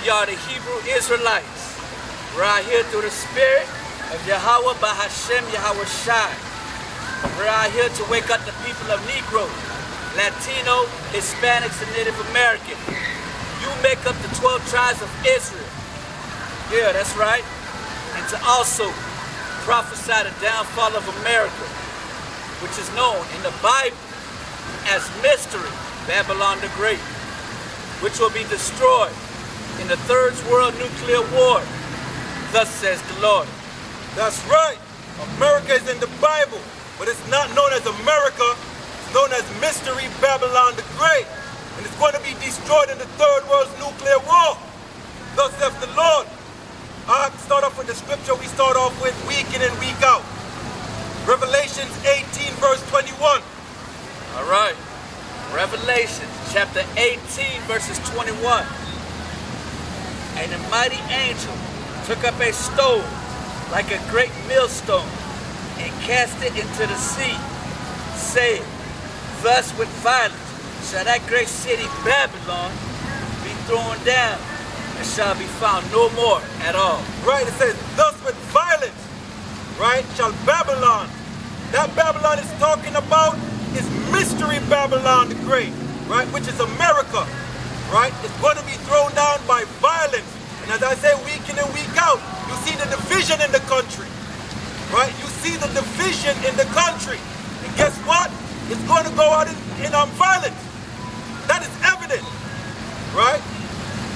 y'all the Hebrew Israelites. We're out here through the spirit of Yahweh by Hashem Yahweh Shai. We're out here to wake up the people of Negro, Latino, Hispanics, and Native American. You make up the 12 tribes of Israel. Yeah, that's right. And to also prophesy the downfall of America, which is known in the Bible as mystery, Babylon the Great, which will be destroyed in the Third World Nuclear War. Thus says the Lord. That's right. America is in the Bible, but it's not known as America. It's known as mystery Babylon the Great. And it's going to be destroyed in the Third World Nuclear War. Thus saith the Lord. I start off with the scripture we start off with week in and week out. Revelations 18 verse 21. All right. Revelation chapter 18 verses 21. And a mighty angel took up a stone like a great millstone and cast it into the sea, saying, thus with violence shall that great city Babylon be thrown down, and shall be found no more at all. Right, it says, thus with violence, right, shall Babylon. That Babylon is talking about is mystery Babylon the Great, right, which is America, right? It's going to be thrown down by violence. And as I say, week in and week out, you see the division in the country, right? You see the division in the country. And guess what? It's going to go out in violence. That is evident, right?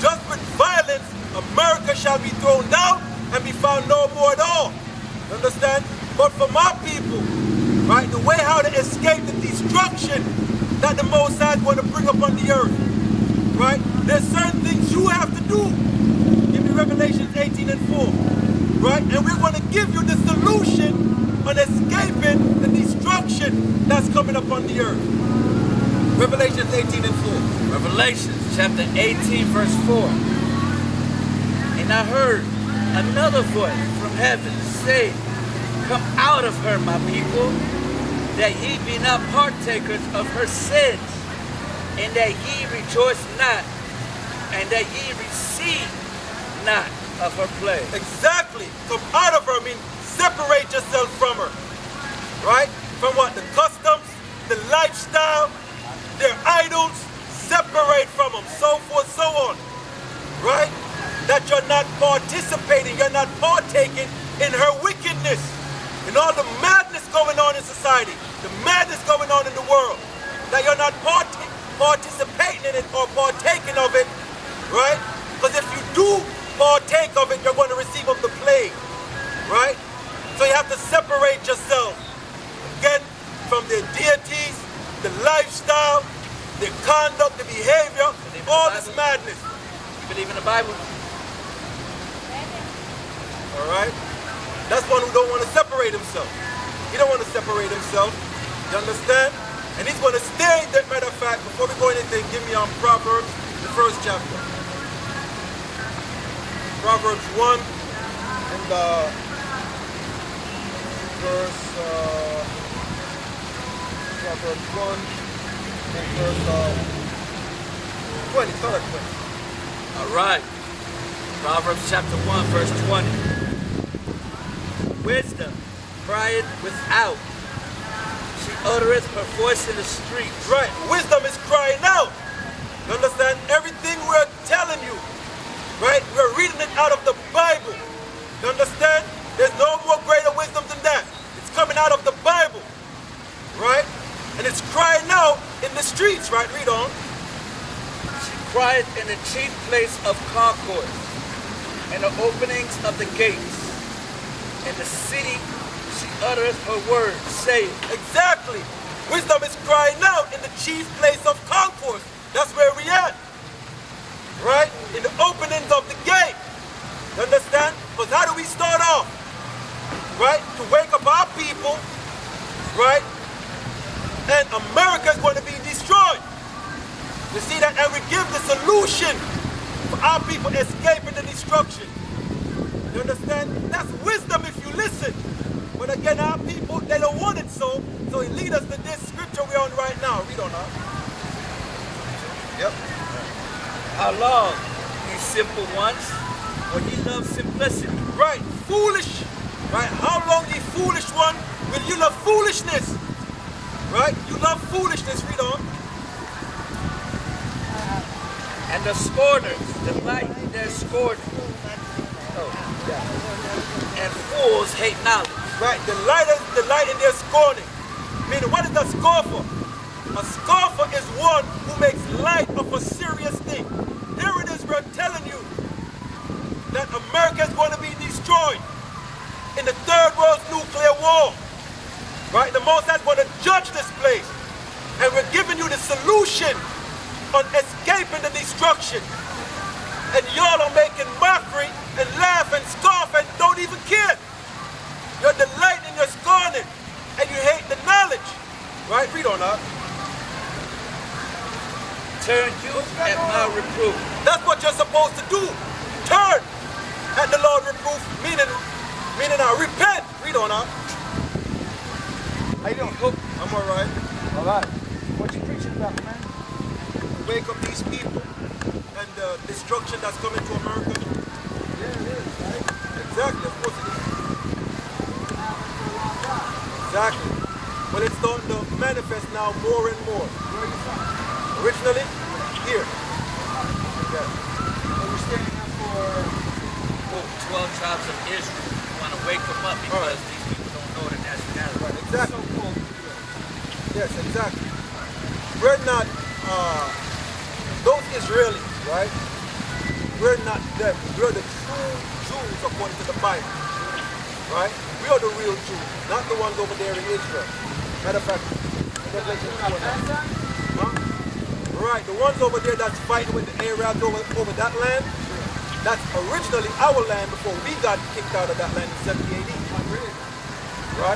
Just with violence, America shall be thrown down and be found no more at all. You understand? But for my people, right, the way how to escape the destruction that the Most High is going to bring upon the earth, right? There's certain things you have to do. Give me Revelations 18 and 4, right? And we're going to give you the solution on escaping the destruction that's coming upon the earth. Revelations 18 and 4. Revelations chapter 18 verse 4. And I heard another voice from heaven say, come out of her, my people, that ye be not partakers of her sins, and that ye rejoice not, and that ye receive not of her plague. Exactly. Come out of her means separate yourself from her. Right? From what? The customs, the lifestyle, their idols, separate from them, so forth, so on. Right? That you're not participating, you're not partaking in her wickedness, in all the madness going on in society, the madness going on in the world. That you're not participating in it or partaking of it, right? Because if you do partake of it, you're going to receive of the plague, right? So you have to separate yourself, again, from their deities, the lifestyle, the conduct, the behavior, all this madness. You believe in the Bible? All right? That's one who don't want to separate himself. He don't want to separate himself. You understand? And he's going to stay. Matter of fact, before we go anything, give me on Proverbs, the first chapter. Proverbs 1 and verse Proverbs 1 and verse 20, start at 20. All right. Proverbs chapter 1 verse 20. Wisdom crieth without. She uttereth her voice in the streets. Right. Wisdom is crying out. You understand? Everything we're telling you, right? We're reading it out of the Bible. You understand? There's no more greater wisdom than that. It's coming out of the Bible, right? And it's crying out in the streets, right? Read on. She crieth in the chief place of concourse, in the openings of the gates. In the city she uttereth her words, saying. Exactly. Wisdom is crying out in the chief place of concourse. That's where we at. Right? In the openings of the gate. You understand? Because how do we start off? Right? To wake up our people. Right? And America is going to be destroyed. You see that? And we give the solution for our people escaping the destruction. You understand? That's wisdom if you listen. But again, our people, they don't want it so. So it leads us to this scripture we're on right now. Read on now. Yep. How long, ye simple ones, or ye love simplicity. Right, foolish. Right, how long ye foolish one will you love foolishness? Right, you love foolishness, read on. And the scorners delight in their scorning. Oh, yeah. And fools hate knowledge. Right, delight in their scorning. Meaning, what is a scoffer? A scoffer is one who makes light of a serious thing. Here it is, we're telling you that America is going to be destroyed in the third world's nuclear war. Right, the Most High is going to judge this place. And we're giving you the solution on escaping the destruction. And y'all are making mockery and laugh and scoff and don't even care. You're delighting in your scorning and you hate the knowledge. Right? Read on up. Turn you at my reproof. That's what you're supposed to do. Turn at the Lord reproof, meaning repent. Read on up. How you doing? I'm alright. All right. What you preaching about, man? Wake up these people and the destruction that's coming to America. Yeah, it is, right? Exactly, of course it is. Exactly. But it's starting to manifest now more and more. Where are you from? Originally, here. So Yeah. we're standing up for... 12 tribes of Israel. We want to wake them up because these people don't know the nationality. Right, exactly. So cool. Yes, exactly. We're not those Israelis, right? We're not them. We're the true Jews according to the Bible. Right? We are the real Jews, not the ones over there in Israel. Matter of fact, Revelation 4. Huh? Right, the ones over there that's fighting with the Arabs over that land, that's originally our land before we got kicked out of that land in 70 AD. Right?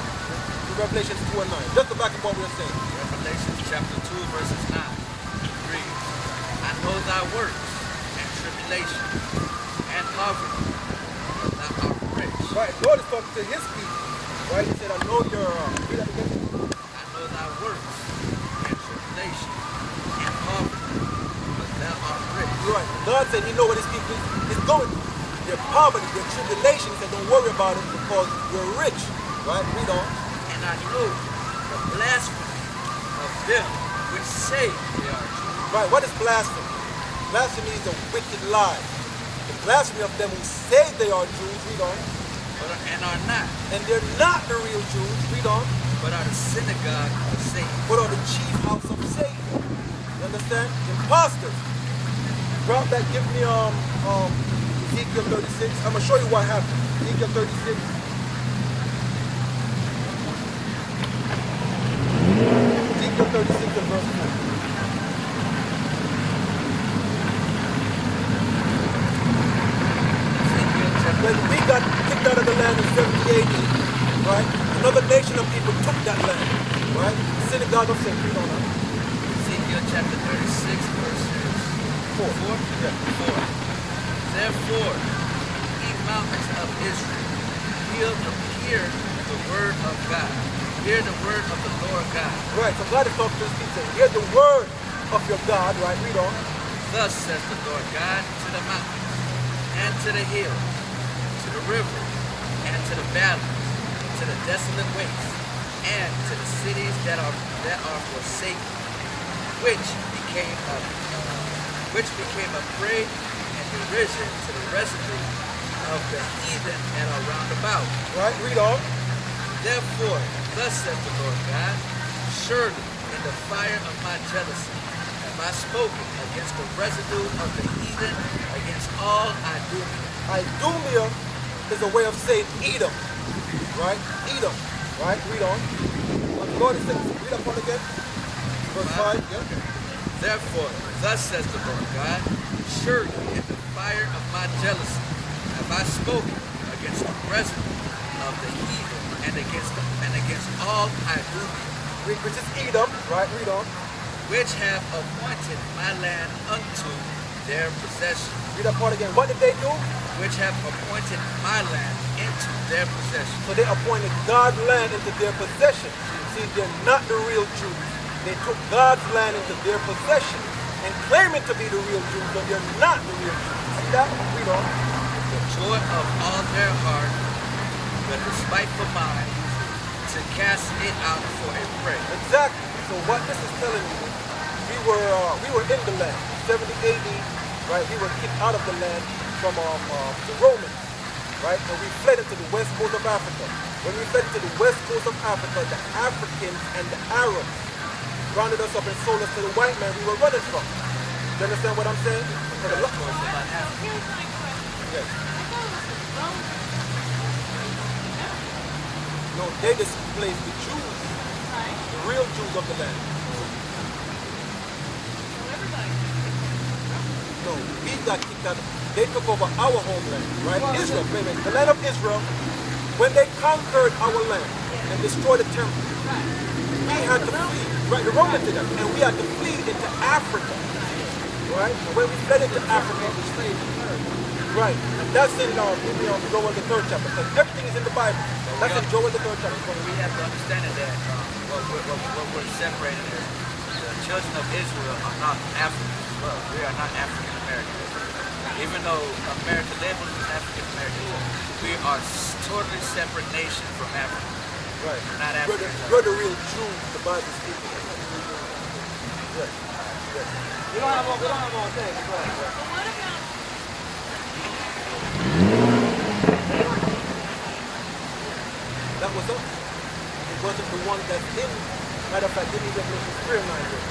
Revelation 2 and 9. Just to back up what we're saying. Revelation chapter 2 verses 9 reads, I know thy works and tribulation and poverty, but thou art rich. Right, God is talking to his people. Right? He said, I know your read that again. I know thy works and tribulation and poverty, but thou art rich. Right. God said he know what his people is going through. Their poverty, their tribulation. He said, don't worry about it because we're rich. Right? Read on. And I know the blasphemy of them which say they are Jews. Right, what is blasphemy? Blasphemy is a wicked lie. The blasphemy of them who say they are Jews, read on. And are not. And they're not the real Jews, read on. But are the synagogue of Satan. But are the chief house of Satan. You understand? Imposters. Drop that, give me Ezekiel 36. I'm gonna show you what happened. Ezekiel 36. Ezekiel 36 and verse 4. When we got kicked out of the land in 70 AD, right? Another nation of people took that land, right? The synagogue of Satan. Read on that. Ezekiel chapter 36 verses 4. Yeah. 4. Therefore, ye mountains of Israel, hear the word of God. Hear the word of the Lord God. Right, so God is talking to his people. Hear the word of your God, right? Read on. Thus says the Lord God to the mountains, and to the hills, to the rivers, and to the valleys, to the desolate wastes, and to the cities that are forsaken, which became a prey and derision to the residue of the heathen that are round about. Right, read on. Therefore, thus says the Lord God, surely in the fire of my jealousy have I spoken against the residue of the heathen, against all Idumea. Idumea is a way of saying Edom, right? Edom, right? Read on. The Lord is saying, read up on again. Verse 5, yeah. Therefore, thus says the Lord God, surely in the fire of my jealousy have I spoken against the residue of the heathen, and against all Idumea, Which is Edom, right? Read on. which have appointed my land unto their possession. Read that part again. What did they do? Which have appointed my land into their possession. So they appointed God's land into their possession. See, they're not the real Jews. They took God's land into their possession and claiming to be the real Jews, but they're not the real Jews. See that? fair heart, but a spiteful mind, to cast it out for a prey. Exactly. So what this is telling you, we were in the land, 70 AD, right? We were kicked out of the land from the Romans, right? And we fled into the west coast of Africa. When we fled into the west coast of Africa, the Africans and the Arabs rounded us up and sold us to the white man we were running from. Do you understand what I'm saying? Here's my question. Yes. I thought it was the Romans. No, they displaced the Jews, Right? the real Jews of the land. So everybody. No, we got kicked out. They took over our homeland, right? Israel, wait, the land of Israel. When they conquered our land and destroyed the temple, we had to flee. Right, the Romans did that, and we had to flee into Africa. Right? And when we fled into Africa, right, and that's in Joel the 3rd chapter, because everything is in the Bible. That's in Joel the 3rd chapter. We have to understand that what we're separating is the children of Israel are not Africans as well. We are not African Americans. Even though America labels us African Americans, we are totally separate nation from Africa. Right. We're not African. We're the real Jews, the Bible speaking. Yes. Yes. We don't have all day. Go ahead. But what about That was us. It wasn't the one that's in. Matter of fact, didn't even Revelation 3 and 9 read.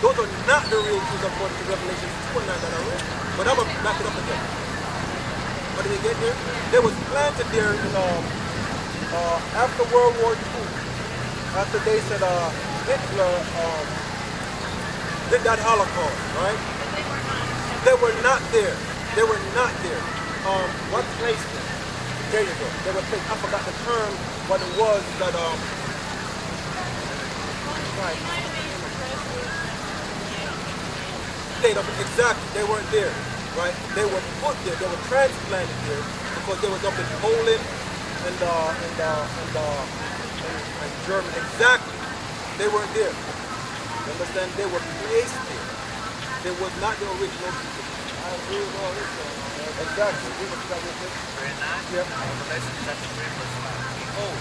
Those are not the real Jews according to Revelation 2 and 9 that I read. But I'm going to back it up again. How did they get there? They was planted there in after World War II. After they said Hitler did that Holocaust, right? they were not? They were not there. What place? There you go. They were placed. I forgot the term, what it was that Well, right. it might have been State of exactly. They weren't there, right? They were put there. They were transplanted there because they was up in Poland and Germany. Exactly. They weren't there. You understand? They were placed there. They was not the original people. I agree with all this. Exactly. We were trying to say. 3:9? Yep. Revelation chapter 3, verse 5. Behold,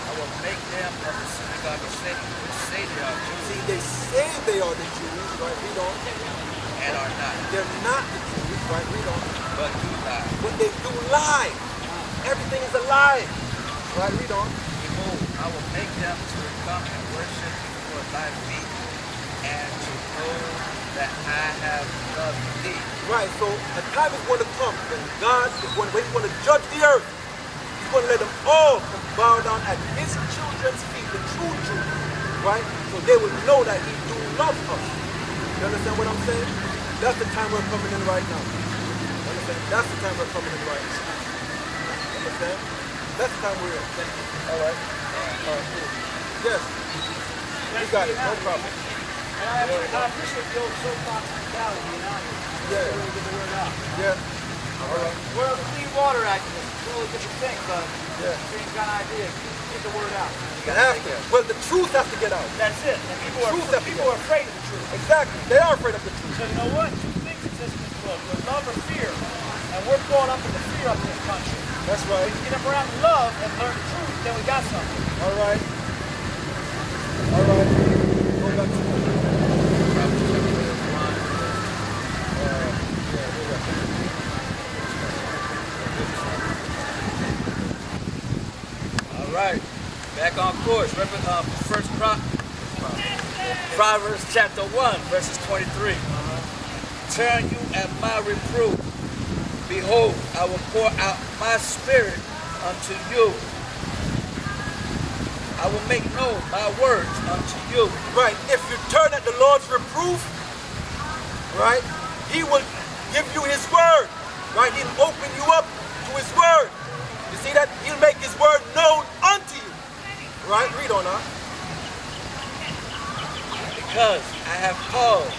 I will make them of the synagogue of Satan, which say they are Jews, See, they say they are the Jews, right? We don't. and are not, They're not the Jews, right? We don't. but do lie. But they do lie. Everything is a lie. Right? We don't. Behold, I will make them to come and worship before thy feet, and to know that I have loved thee. Right, so a time is going to come when God is going to judge the earth. He's going to let them all bow down at his children's feet, the true Jews, right? So they will know that he do love us. You understand what I'm saying? That's the time we're coming in right now. You understand? That's the time we're coming in right now. You understand? That's the time we're in. All right. All right, cool. Yes. You got it, no problem. And I appreciate the old soapbox mentality being out here. Yeah. Really get the word out. Yeah. All right. We're a clean water activist. Totally different thing, but Yeah. same kind of idea. Get the word out. You have to. Well, the truth has to get out. That's it. And people Truth has to are get out. afraid of the truth. Exactly. They are afraid of the truth. So you know what? Two things exist in this world. There's love or fear. And we're growing up with the fear up in this country. That's right. If we get up around love and learn the truth, then we got something. All right. All right. Go back to All right, back on course. Proverbs chapter 1, verses 23. Turn you at my reproof. Behold, I will pour out my spirit unto you. I will make known my words unto you. right. If you turn at the Lord's reproof, right, he will give you his word. Right? He'll open you up to his word. You see that? He'll make his word known unto you. Right? Read on now. Because I have called,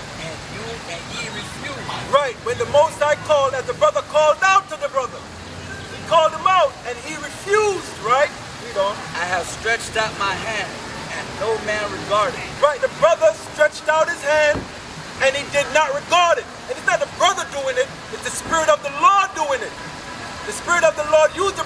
and ye refuse. Right. When the Most High called, as the brother called out to the brother, he called him out and he refused. Right? Read on. I have stretched out my hand, and no man regarded. Right, the brother stretched out his hand and he did not regard it. And it's not the brother doing it, it's the Spirit of the Lord doing it. The Spirit of the Lord used the